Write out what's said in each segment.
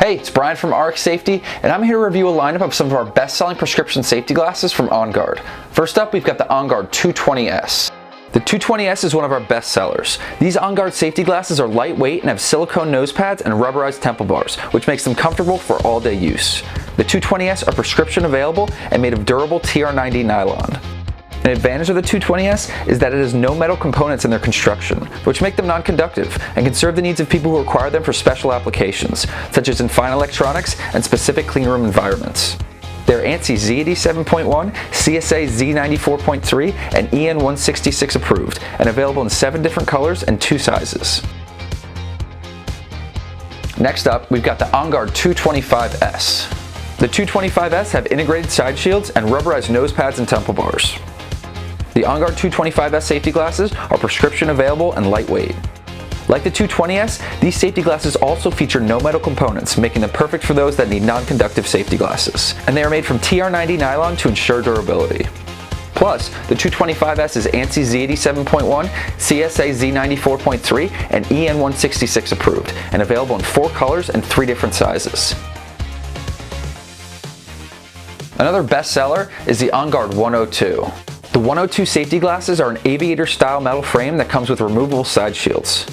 Hey, it's Brian from OnGuard Safety, and I'm here to review a lineup of some of our best-selling prescription safety glasses from OnGuard. First up, we've got the OnGuard 220S. The 220S is one of our best sellers. These OnGuard safety glasses are lightweight and have silicone nose pads and rubberized temple bars, which makes them comfortable for all-day use. The 220S are prescription available and made of durable TR90 nylon. An advantage of the 220S is that it has no metal components in their construction, which make them non-conductive and can serve the needs of people who require them for special applications, such as in fine electronics and specific cleanroom environments. They're ANSI Z87.1, CSA Z94.3, and EN 166 approved, and available in 7 different colors and 2 sizes. Next up, we've got the OnGuard 225S. The 225S have integrated side shields and rubberized nose pads and temple bars. The OnGuard 225S safety glasses are prescription available and lightweight. Like the 220S, these safety glasses also feature no metal components, making them perfect for those that need non-conductive safety glasses. And they are made from TR90 nylon to ensure durability. Plus, the 225S is ANSI Z87.1, CSA Z94.3, and EN 166 approved, and available in 4 colors and 3 different sizes. Another bestseller is the OnGuard 102. The 102 safety glasses are an aviator-style metal frame that comes with removable side shields.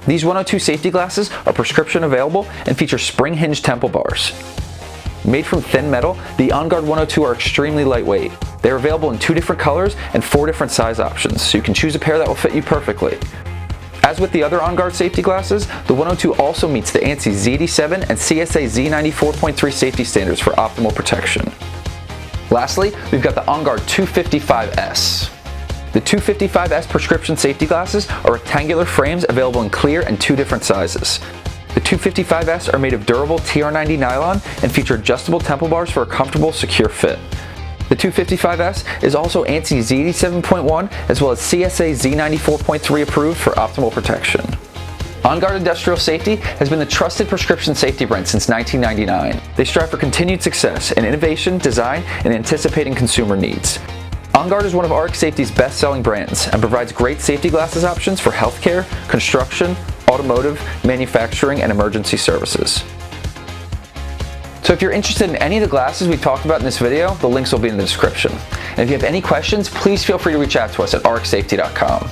These 102 safety glasses are prescription available and feature spring-hinged temple bars. Made from thin metal, the OnGuard 102 are extremely lightweight. They're available in 2 different colors and 4 different size options, so you can choose a pair that will fit you perfectly. As with the other OnGuard safety glasses, the 102 also meets the ANSI Z87 and CSA Z94.3 safety standards for optimal protection. Lastly, we've got the OnGuard 255S. The 255S prescription safety glasses are rectangular frames available in clear and 2 different sizes. The 255S are made of durable TR90 nylon and feature adjustable temple bars for a comfortable, secure fit. The 255S is also ANSI Z87.1 as well as CSA Z94.3 approved for optimal protection. OnGuard Industrial Safety has been the trusted prescription safety brand since 1999. They strive for continued success in innovation, design, and anticipating consumer needs. OnGuard is one of OnGuard Safety's best-selling brands and provides great safety glasses options for healthcare, construction, automotive, manufacturing, and emergency services. So if you're interested in any of the glasses we talked about in this video, the links will be in the description. And if you have any questions, please feel free to reach out to us at onguardsafety.com.